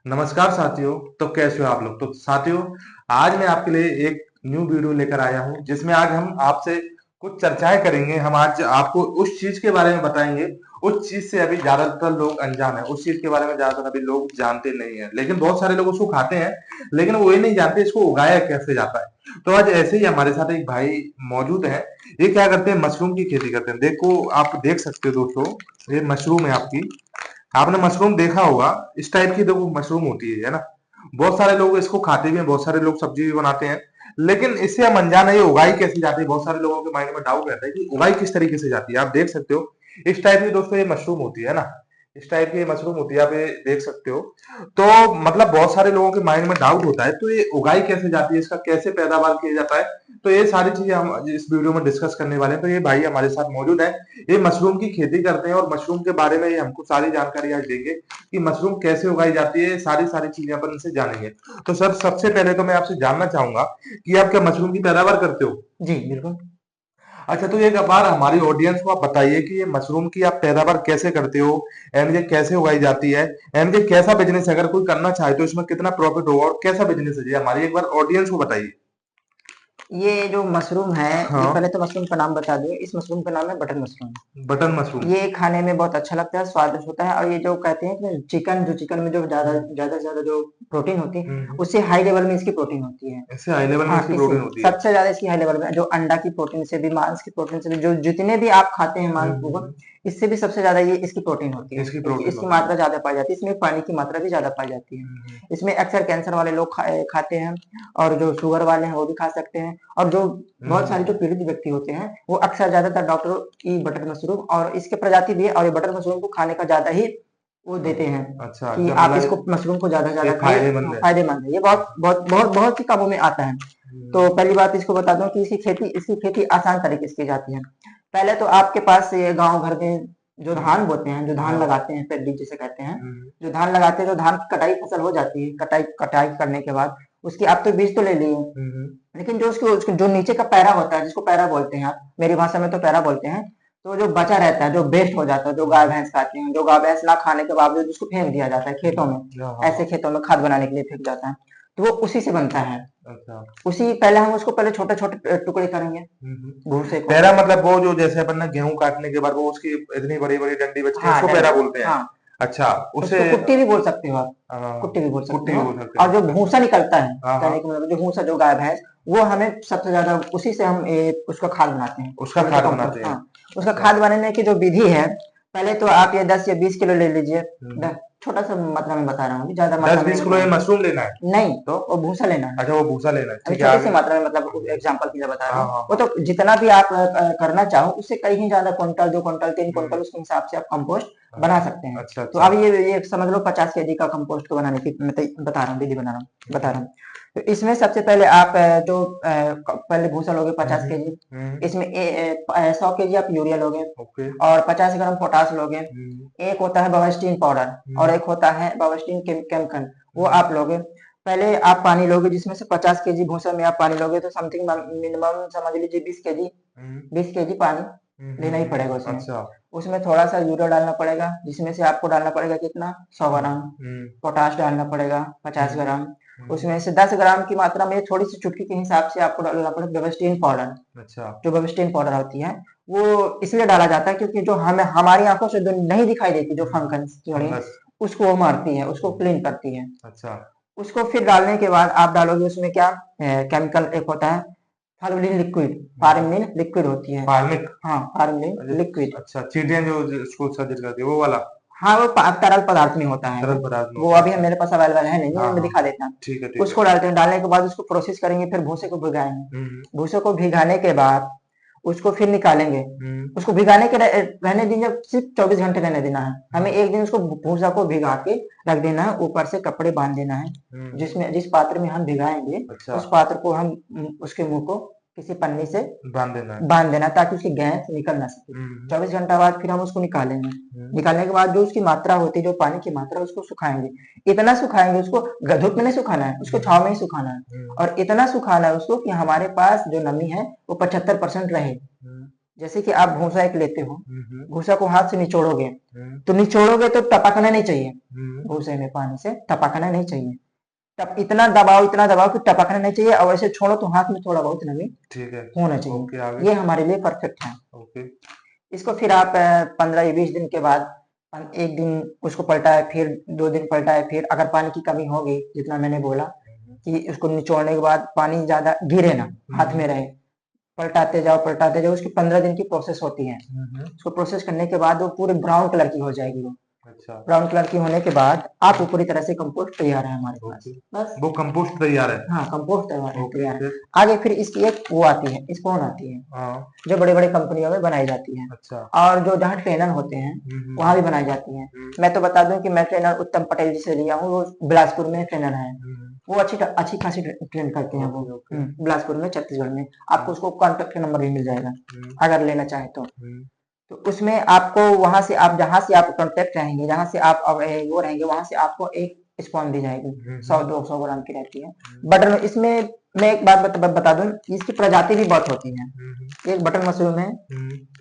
नमस्कार साथियों। तो कैसे हो आप लोग? तो साथियों, आज मैं आपके लिए एक न्यू वीडियो लेकर आया हूं जिसमें आज हम आपसे कुछ चर्चाएं करेंगे। हम आज आपको उस चीज के बारे में बताएंगे, उस चीज से अभी ज्यादातर लोग अनजान है। उस चीज के बारे में ज्यादातर अभी लोग जानते नहीं है, लेकिन बहुत सारे लोग उसको खाते हैं, लेकिन वो ये नहीं जानते इसको उगाया कैसे जाता है। तो आज ऐसे ही हमारे साथ एक भाई मौजूद है। ये क्या करते हैं? मशरूम की खेती करते हैं। देखो, आप देख सकते हो दोस्तों, ये मशरूम है आपकी। आपने मशरूम देखा होगा, इस टाइप की देखो मशरूम होती है ना। बहुत सारे लोग इसको खाते भी हैं, बहुत सारे लोग सब्जी भी बनाते हैं, लेकिन इससे हम अनजान है ये उगाई कैसे जाती है। बहुत सारे लोगों के माइंड में डाउट रहता है कि उगाई किस तरीके से जाती है। आप देख सकते हो, इस टाइप की दोस्तों ये मशरूम होती है ना। इस टाइप की ये मशरूम होती है, आप ये देख सकते हो। तो मतलब बहुत सारे लोगों के माइंड में डाउट होता है, तो ये उगाई कैसे जाती है, इसका कैसे पैदावार किया जाता है। तो ये सारी चीजें हम इस वीडियो में डिस्कस करने वाले हैं। तो ये भाई हमारे साथ मौजूद है, ये मशरूम की खेती करते हैं और मशरूम के बारे में ये हमको सारी जानकारी आज देंगे कि मशरूम कैसे उगाई जाती है। सारी सारी चीजें अपन इनसे जानेंगे। तो सर, सबसे पहले तो मैं आपसे जानना चाहूंगा कि आप क्या मशरूम की पैदावार करते हो? जी, बिल्कुल। अच्छा, तो एक बार हमारी ऑडियंस को आप बताइए कि ये मशरूम की आप पैदावार कैसे करते हो, एंड ये कैसे उगाई जाती है, एंड ये कैसा बिजनेस है? अगर कोई करना चाहे तो इसमें कितना प्रॉफिट होगा और कैसा बिजनेस है, ये हमारी एक बार ऑडियंस को बताइए। ये जो मशरूम है, ये हाँ। पहले तो मशरूम का नाम बता दूँ, इस मशरूम का नाम है बटन मशरूम। Button mushroom. ये खाने में बहुत अच्छा लगता है, स्वादिष्ट होता है और ये जो कहते हैं कि चिकन में जो ज़्यादा हम्म। ज़्यादा से ज़्यादा जो प्रोटीन होती है, हम्म। उससे हाई लेवल में इसकी प्रोटीन होती है। इससे हाई लेवल में हाँ, इसकी इससे प्रोटीन होती है। सबसे ज़्यादा इसकी हाई लेवल में जो अंडा की प्रोटीन से भी, मांस की प्रोटीन से भी, जो जितने भी आप खाते हैं मांस को, हम्म। इससे भी सबसे ज़्यादा ये इसकी प्रोटीन होती है। इसकी इसकी प्रोटीन इसकी होती है। मात्रा ज़्यादा पाई जाती है, इसमें पानी की मात्रा भी ज़्यादा पाई जाती है। हम्म। इसमें अक्सर कैंसर वाले लोग खाते हैं और जो शुगर वाले हैं वो भी खा सकते हैं और जो बहुत सारे जो हम्म। पीड़ित व्यक्ति होते हैं, वो अक्सर ज़्यादातर डॉक्टर की बटर मशरूम और इसके प्रजाति भी है और ये बटर मशरूम को खाने का ज़्यादा ही वो देते हैं अच्छा कि अच्छा, आप इसको मतलब मशरूम को ज़्यादा से ये ज़्यादा खाइए। फायदेमंद है। फ़ायदेमंद है। ये बहुत बहुत बहुत बहुत ही कामों में आता है। तो हम्म। पहली बात इसको बता दूँ कि इसकी खेती आसान तरीके से की जाती है। पहले तो आपके पास ये गाँव घर में जो धान बोते हैं, जो धान हाँ। लगाते हैं, पेड्डी जिसे कहते हैं, हम्म। जो धान लगाते हैं, तो धान की कटाई फसल हो जाती है। कटाई कटाई करने के बाद उसकी आप तो बीज तो ले लिए, हम्म। लेकिन जो उसको जो नीचे का पैरा होता है, जिसको पैरा बोलते हैं आप, मेरी भाषा में तो पैरा बोलते हैं, तो जो बचा रहता है, जो वेस्ट हो जाता है, जो गाय भैंस खाते हैं, जो गाय भैंस ना खाने के बावजूद उसको फेंक दिया जाता है खेतों में, हाँ हाँ ऐसे हाँ। खेतों में खाद बनाने के लिए फेंक जाता है, तो वो उसी से बनता है। अच्छा। उसी पहले हम उसको पहले छोटे छोटे टुकड़े करेंगे, हम्म। भूसे को। पैरा मतलब वो जो जैसे अपन ने गेहूं काटने के बाद वो उसकी इतनी बड़ी बड़ी डंडी बचती है, हाँ, उसको पैरा डंडी। बोलते हैं। हाँ, अच्छा। उसे उसको कुट्टी भी बोल सकते हो आप। कुट्टी भी बोल सकते कुट्टी भी हो। बोल सकते और जो हैं। भूसा निकलता है, हाँ हाँ। कहने का मतलब जो भूसा जो गाय भैंस, वो हमें सबसे ज्यादा उसी से हम उसका खाद बनाते हैं, उसका वर्मी खाद कंपोस्ट। बनाते हैं। हाँ, उसका अच्छा। खाद बनाने की जो विधि है, पहले तो आप ये 10 या 20 किलो ले लीजिए। हम्म। छोटा सा मात्रा में बता रहा हूँ, ज्यादा मात्रा दस में नहीं बीस किलो बता ये रहा मशरूम लेना है? हूँ। नहीं, तो वो भूसा लेना है। अच्छा, वो भूसा लेना है, अभी ठीक है, छोटी सी आगे। मात्रा में, मतलब एग्जांपल के लिए बता रहा हाँ हूँ। हाँ वो हाँ। तो जितना भी आप करना चाहो, उससे कहीं ज्यादा क्विंटल, 2 क्विंटल, 3 क्विंटल, हम्म। उसके हिसाब से आप कंपोस्ट हाँ। बना सकते हैं। अच्छा तो अच्छा। अब ये समझ लो 50 केजी का कंपोस्ट को बनाने की मैं बता रहा हूँ, विधि बता रहा हम्म। हूँ। तो इसमें सबसे पहले आप पहले भूसा लोगे 50 केजी। हम्म। इसमें 100 केजी आप यूरिया लोगे ओके। और 50 ग्राम पोटास लोगे। हम्म। एक होता है बवस्टीन पाउडर और हम्म। एक होता है बवस्टीन केमिकल, वो हम्म। आप लोगे। पहले आप पानी लोगे, जिसमें से 50 केजी भूसा में आप पानी लोगे, तो समथिंग मिनिमम समझ लीजिए 20 केजी, हम्म। 20 केजी पानी लेना ही पड़ेगा उसमें। अच्छा। उसमें थोड़ा सा यूरिया डालना पड़ेगा, जिसमें से आपको डालना पड़ेगा कितना, 100 ग्राम। हम्म। पोटाश डालना पड़ेगा पचास हम्म। ग्राम हम्म। उसमें से 10 ग्राम की मात्रा में थोड़ी सी चुटकी के हिसाब से आपको डालना पड़ेगा बेबस्टीन पाउडर। अच्छा। जो बेबस्टीन पाउडर होती है, वो इसलिए डाला जाता है क्योंकि जो हमें हमारी आंखों से जो नहीं दिखाई देती, जो फंगस कीड़े, फंगस। उसको वो मारती है, उसको क्लीन करती है। अच्छा। उसको फिर डालने के बाद आप डालोगे उसमें क्या, केमिकल एक होता है फार्मिलिन लिक्विड। फार्मिलिन लिक्विड होती है। फार्मिक। हाँ, फार्मिलिन लिक्विड। अच्छा, चींटियां जो उसको सर्जरी करती है, वो वाला। हाँ, वो तरल पदार्थ में होता है तरल वो। पदार्थ में वो होता है, अभी अच्छा। मेरे पास अवेलेबल है नहीं, हाँ मैं हाँ दिखा हाँ। देता हूँ। ठीक है ठीक है। उसको डालते हैं, डालने के बाद उसको प्रोसेस करेंगे, फिर भूसे को भिगाएंगे। हम्म। भूसे को भिगाने के बाद उसको फिर निकालेंगे। हम्म। उसको भिगाने के रहने देंगे, सिर्फ 24 घंटे रहने देना है हमें। हाँ। एक दिन उसको भूसा को भिगा के रख देना है, ऊपर से कपड़े बांध देना है। जिस पात्र में हम भिगाएंगे, अच्छा। उस पात्र को हम उसके मुंह को किसी पन्नी से बांध देना है। बांध देना, ताकि उसकी गैस निकल ना सके। हम्म। 24 घंटा बाद फिर हम उसको निकालेंगे। हम्म। निकालने के बाद जो उसकी मात्रा होती है, जो पानी की मात्रा, उसको सुखाएंगे। इतना सुखाएंगे उसको, धूप में नहीं सुखाना है, उसको छाव में ही सुखाना है। हम्म। और इतना सुखाना है उसको कि हमारे पास जो नमी है वो 75% रहे। हम्म। जैसे कि आप भूसा एक लेते हो, हम्म। भूसा को हाथ से निचोड़ोगे, हम्म। तो निचोड़ोगे तो टपकना नहीं चाहिए। भूसे में पानी से टपकना नहीं चाहिए। तब इतना दबाओ कि टपकना नहीं चाहिए, और ऐसे छोड़ो तो हाथ में थोड़ा बहुत नमी ठीक है। होना ओके, चाहिए। आगे। ये हमारे लिए परफेक्ट है। ओके। इसको फिर आप 15 या 20 दिन के बाद एक दिन उसको पलटाए, फिर 2 दिन पलटाए, फिर अगर पानी की कमी होगी, जितना मैंने बोला कि उसको निचोड़ने के बाद पानी ज्यादा गिरे ना, हाथ में रहे, पलटाते जाओ। उसकी 15 दिन की प्रोसेस होती है। उसको प्रोसेस करने के बाद वो पूरे ब्राउन कलर की हो जाएगी। वो अच्छा। ब्राउन कलर की होने के बाद आप पूरी तरह से कंपोस्ट तैयार है हमारे पास। ओके। बस वो कंपोस्ट तैयार है। हाँ, कंपोस्ट तैयार है, ओके, तैयार है। फिर? आगे फिर इसकी एक वो आती है, स्पून आती है, हाँ। जो बड़े बड़े कंपनियों में बनाई जाती है, अच्छा। और जो जहाँ ट्रेनर होते हैं वहां भी बनाई जाती है। मैं तो बता दूं कि मैं ट्रेनर उत्तम पटेल जी से लिया हूँ, वो बिलासपुर में ट्रेनर है। वो अच्छी खासी ट्रेन करते हैं वो। बिलासपुर में, छत्तीसगढ़ में। आपको उसको कॉन्टेक्ट नंबर भी मिल जाएगा अगर लेना चाहे तो उसमें आपको वहां से, आप जहां से आप कांटेक्ट रहेंगे, जहां से आप वो रहेंगे, वहां से आपको एक स्पॉन दी जाएगी, 100-200 ग्राम की रहती है। बटन इसमें मैं एक बात बता दूं, इसकी प्रजाति भी बहुत होती है। एक बटन मशरूम है,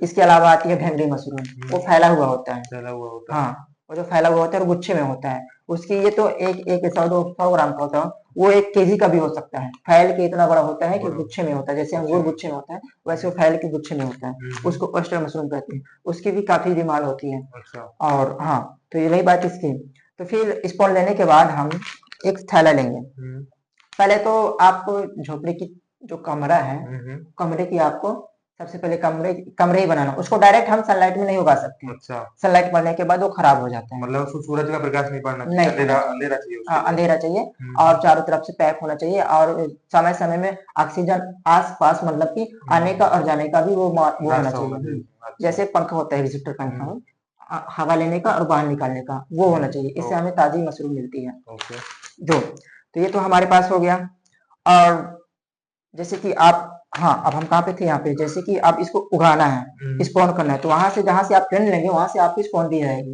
इसके अलावा आती है भेंडी मशरूम, वो फैला हुआ होता है। फैला हुआ होता है। हाँ, वो जो फैला हुआ होता है और गुच्छे में होता है। उसकी ये तो एक एक 100-200 ग्राम का होता है, वो 1 केजी का भी हो सकता है। फैल के इतना बड़ा होता है कि गुच्छे में होता है, जैसे अंगूर गुच्छे में होता है, वैसे वो फैल के गुच्छे में होता है। उसको ऑयस्टर मशरूम कहते हैं। उसकी भी काफी डिमांड होती है। अच्छा। और हाँ, तो ये रही बात इसकी। तो फिर स्पॉन लेने के बाद हम एक थैला लेंगे। पहले तो आपको झोपड़ी की जो कमरा है, कमरे की आपको सबसे पहले कमरे ही बनाना। उसको डायरेक्ट हम सनलाइट में नहीं उगा सकते। अच्छा। सनलाइट पड़ने के बाद वो खराब हो जाता है। मतलब उसको सूरज का प्रकाश नहीं पड़ना चाहिए, नहीं अंधेरा पड़ना अंधेरा चाहिए उसके हाँ, लिए। अंधेरा चाहिए, और चारों तरफ से पैक होना चाहिए, और समय समय में ऑक्सीजन आस पास, मतलब कि आने का और जाने का भी वो होना रास्ता होना चाहिए। चाहिए। अच्छा। जैसे पंखा होता है, रिसेप्टर पंखा हो, हवा लेने का और बाहर निकालने का, वो होना चाहिए। इससे हमें ताजी मशरूम मिलती है। ओके। तो ये तो हमारे पास हो गया। और जैसे कि आप, हाँ, अब हम कहाँ पे थे, यहाँ पे जैसे कि आप इसको उगाना है, स्पॉन करना है, तो वहां से जहां से आप ट्रेन लेंगे, वहां से आपकी स्पॉन दी जाएगी।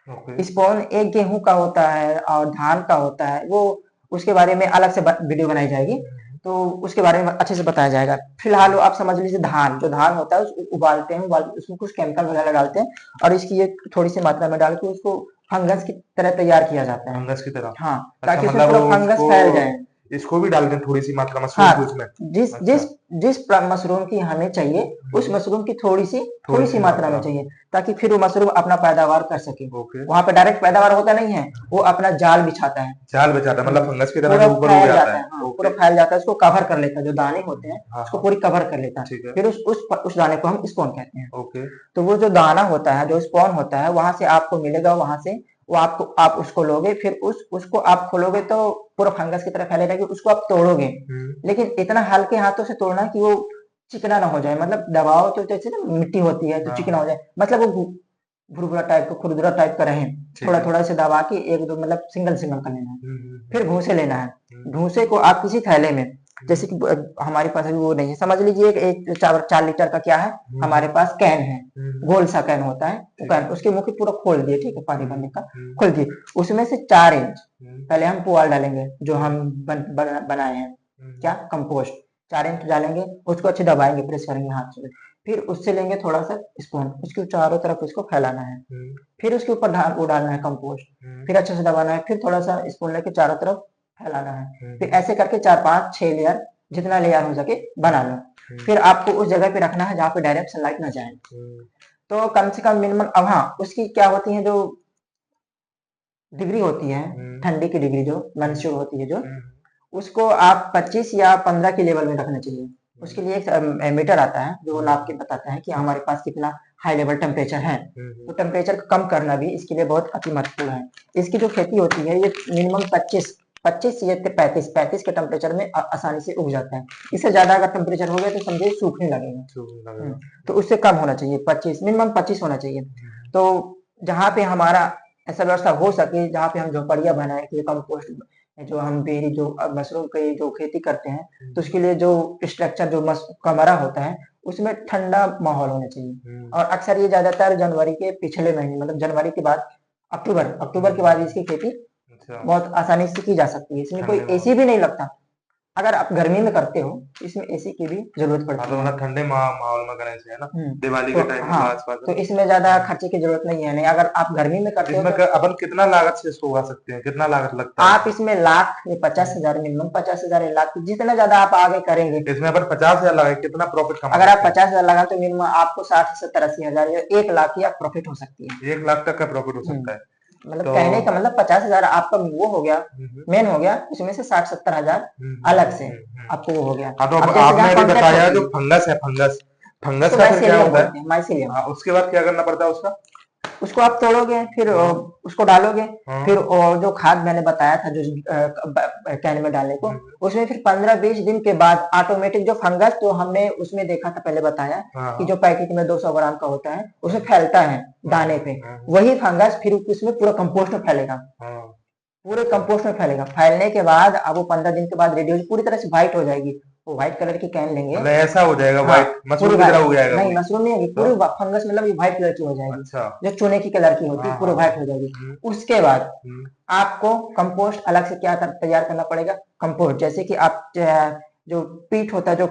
ओके। स्पॉन एक गेहूं का होता है और धान का होता है, वो उसके बारे में अलग से वीडियो बनाई जाएगी, तो उसके बारे में अच्छे से बताया जाएगा। फिलहाल आप समझ लीजिए, जो धान होता है उसको उबालते हैं, उसमें कुछ केमिकल वगैरह डालते हैं, और इसकी एक थोड़ी सी मात्रा में डाल के उसको फंगस की तरह तैयार किया जाता है। फंगस की तरह। हाँ, अच्छा, ताकि उसमें मतलब पूरा फंगस फैल जाए। इसको भी डालते हैं थोड़ी सी मात्रा मशरूम हाँ, की उसमें। जिस जिस अच्छा। जिस मशरूम की हमें चाहिए, उस मशरूम की थोड़ी सी मात्रा में चाहिए, ताकि फिर वो मशरूम अपना पैदावार कर सके। ओके। वहां पे डायरेक्ट पैदावार होता नहीं है, वो अपना जाल बिछाता है। जाल बचाता है, मतलब फंगस की तरह पूरा जो ऊपर उग फैल जाता जाता है। है, हाँ, पूरा ओके। फैल जाता है, उसको कवर कर लेता है, जो दाने होते हैं हाँ उसको हाँ, पूरी कवर कर लेता है। ठीक है। फिर उस दाने को हम स्पॉन कहते हैं। ओके। तो वो जो दाना होता है, जो स्पॉन होता है, वहां से आपको मिलेगा, वहां से वो आपको, आप उसको लोगे, फिर उसको आप खोलोगे तो पूरा फंगस की तरह फैले रहेगी। उसको आप तोड़ोगे, लेकिन इतना हल्के हाथों से तोड़ना कि वो चिकना ना हो जाए, मतलब दबाओ तो जैसे ना मिट्टी होती है तो चिकना हो जाए, मतलब वो भुरभुरा टाइप का, खुरदुरा टाइप का रहे। थोड़ा थोड़ा से दबा के एक दो, मतलब सिंगल सिंगल कर लेना है। फिर भूसे लेना है। भूसे को आप किसी थैले में, जैसे कि हमारे पास अभी वो नहीं है, समझ लीजिए एक 4 लीटर का क्या है, हमारे पास कैन है, गोल सा कैन होता है, वो कैन, उसके मुंह को पूरा खोल दिए, ठीक है, पानी भरने का खोल दिए। उसमें से 4 इंच पहले हम पुआल डालेंगे, जो हम बनाए हैं, क्या, कंपोस्ट। 4 इंच डालेंगे, उसको अच्छे दबाएंगे, प्रेस करेंगे हाथ से। फिर उससे लेंगे थोड़ा सा स्पून, उसके चारों तरफ उसको फैलाना है। फिर उसके ऊपर वो डालना है कंपोस्ट, फिर अच्छे से दबाना है, फिर थोड़ा सा स्पून लेके चारों तरफ फैलाना है। फिर ऐसे करके 4-5-6 लेयर, जितना लेयर हो सके बना लो। फिर आपको उस जगह पे रखना है जहाँ पे डायरेक्ट सनलाइट ना जाए। तो कम से कम मिनिमम, अब हाँ, उसकी क्या होती है, जो डिग्री होती है, ठंडी की डिग्री जो मंसूर होती है, जो उसको आप 25 या 15 के लेवल में रखना चाहिए। उसके लिए एक मीटर आता है, जो नाप के बताता है कि हमारे पास कितना हाई लेवल टेम्परेचर है। तो टेम्परेचर को कम करना भी इसके लिए बहुत अति महत्वपूर्ण है। इसकी जो खेती होती है, ये मिनिमम 25 या 35 के टेम्परेचर में आसानी से उग जाता है। इससे ज्यादा अगर टेम्परेचर हो गया तो समझिए सूखने लगेगा। तो उससे कम होना चाहिए, 25, मिनिमम 25 होना चाहिए। तो जहाँ पे हमारा ऐसा व्यवस्था हो सके, जहाँ पे हम झोपड़िया बनाए, कि कंपोस्ट, जो हम बेरी, जो मशरूम की जो खेती करते हैं, तो उसके लिए जो स्ट्रक्चर, जो कमरा होता है, उसमें ठंडा माहौल होना चाहिए। और अक्सर ये ज्यादातर जनवरी के पिछले महीने, मतलब जनवरी के बाद अक्टूबर के बाद इसकी खेती बहुत आसानी से की जा सकती है। इसमें कोई एसी भी नहीं लगता, अगर आप गर्मी में करते हो तो इसमें एसी की भी जरूरत हाँ पड़ती तो है। मतलब ठंडे माहौल में करने से है ना, दिवाली तो के टाइम हाँ, मतलब आसपास है तो ना। इसमें ज्यादा खर्चे की जरूरत नहीं है। नहीं, अगर आप गर्मी में करते हो इसमें तो अपन कितना लागत से इसको उगा सकते हैं, कितना लागत लगता है आप इसमें? इसमें लाख या 50,000, मिनिमम 50,000 या लाख, जितना ज्यादा आप आगे करेंगे। इसमें अपन 50,000 लगाए कितना प्रॉफिट कमा अगर आप सकते हैं? 50,000 लगाए तो मिनिमम आपको 60 से 70 80 हजार या 1 लाख की आप प्रॉफिट हो सकती है। 1 लाख तक का प्रॉफिट हो सकता है। मतलब तो कहने का मतलब 50,000 आपका वो हो गया, हम्म, मेन हो गया, उसमें से 60 70 हजार अलग से हम्म। आपको वो हो गया। हाँ तो अब अब जैसे आपने जहाँ अभी कॉन्ट्रैक्ट बताया होती जो है, फंगस है, फंगस फंगस उसको का फिर क्या माइसीलियम होता है? बोलते हैं, माइसीलियम। हाँ उसके बाद क्या करना पड़ता है उसका? उसको आप तोड़ोगे, फिर हाँ उसको डालोगे। फिर हाँ जो खाद मैंने बताया था जो कैन में डालने को, हम्म, उसमें फिर 15 20 दिन के बाद ऑटोमेटिक जो फंगस तो हमने उसमें देखा था, पहले बताया हाँ कि हाँ जो पैकेट में 200 ग्राम का होता है उसमें हाँ फैलता है दाने हाँ पे। हाँ वही फंगस फिर उसमें पूरा कंपोस्ट में फैलेगा, हाँ, पूरे अच्छा कंपोस्ट में फैलेगा। फैलने के बाद अब वो 15 दिन के बाद रेडी हो पूरी तरह से व्हाइट हो जाएगी। वो व्हाइट कलर की कैन लेंगे। मतलब ऐसा हो जाएगा, हाँ, व्हाइट पूरी मशरूम की तरह व्हाइट, हो जाएगा नहीं वो? मशरूम नहीं होगी, तो पूरी फंगस मतलब ये व्हाइट कलर की हो जाएगी, अच्छा, जो चूने की कलर की होती हाँ है, पूरे हाँ व्हाइट हो जाएगी। हम्म, उसके बाद हम्म, आपको कंपोस्ट अलग से क्या तैयार करना पड़ेगा। कंपोस्ट जैसे कि आप जो पीठ होता है, जो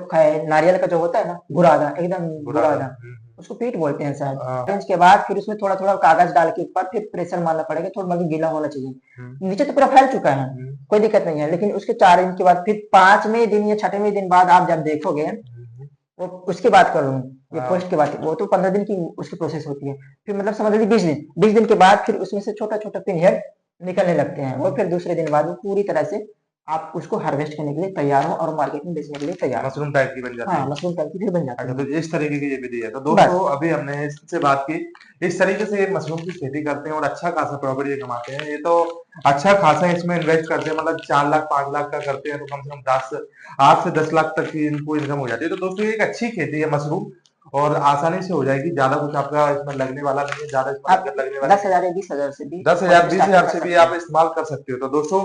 नारियल का जो होता है ना, बुरादा, एकदम बुरादा बुरादा, उसको पीठ बोलते हैं शायद। हाँ ऑरेंज के बाद फिर उसमें थोड़ा थोड़ा कागज डाल के ऊपर फिर प्रेशर मारना पड़ेगा, थोड़ा मतलब गीला होना चाहिए। हम्म, नीचे तो पूरा फैल चुका है, हम्म, कोई दिक्कत नहीं है, लेकिन उसके 4 दिन के बाद फिर 5वें दिन या 6वें दिन बाद आप जब देखोगे, हम्म, वो उसकी बात कर रहा हूँ, ये हाँ पोस्ट की बात, वो तो 15 दिन की उसकी प्रोसेस होती है। फिर मतलब समझ लीजिए 20 दिन के बाद फिर उसमें से छोटा छोटा पिन हेड निकलने लगते हैं, और फिर दूसरे दिन बाद वो पूरी तरह से आप उसको हार्वेस्ट करने के लिए तैयार हो और मार्केट में बेचने के लिए तैयार हो। मशरूम टाइप की बन जाती हाँ, है। मशरूम टाइप की फिर बन अच्छा जाती तो है। इस तरीके की ये विधि है। तो बस। दोस्तों अभी हमने इससे बात की, इस तरीके से मशरूम की खेती करते हैं और अच्छा खासा प्रॉफिट ये कमाते हैं। ये तो अच्छा खासा इसमें इन्वेस्ट करते हैं, मतलब 4 लाख 5 लाख का करते हैं तो कम से कम 8 से 10 लाख तक की इनको इनकम हो जाती है। तो दोस्तों ये एक अच्छी खेती है मशरूम, और आसानी से हो जाएगी, ज्यादा कुछ आपका इसमें लगने वाला नहीं है, ज्यादा इसमें आप लागत लगने वाली दस नहीं है। हजार या 20 हजार से भी 10,000 फर्स्ट बीस स्टार्टिंग हजार कर से भी सकते आप हैं। इस्तेमाल कर सकते हो। तो दोस्तों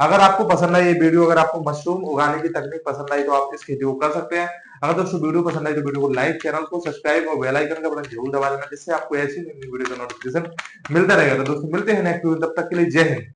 अगर आपको पसंद आई ये वीडियो, अगर आपको मशरूम उगाने की तकनीक पसंद आई तो आप इस खेती को कर सकते हैं। अगर दोस्तों वीडियो पसंद आई तो वीडियो को लाइक, चैनल को सब्सक्राइब और बेल आइकन का बटन जरूर दबा देना, जिससे आपको ऐसी नई वीडियो का नोटिफिकेशन मिलता रहेगा। तो दोस्तों मिलते हैं नेक्स्ट वीडियो, तब तक के लिए जय हिंद।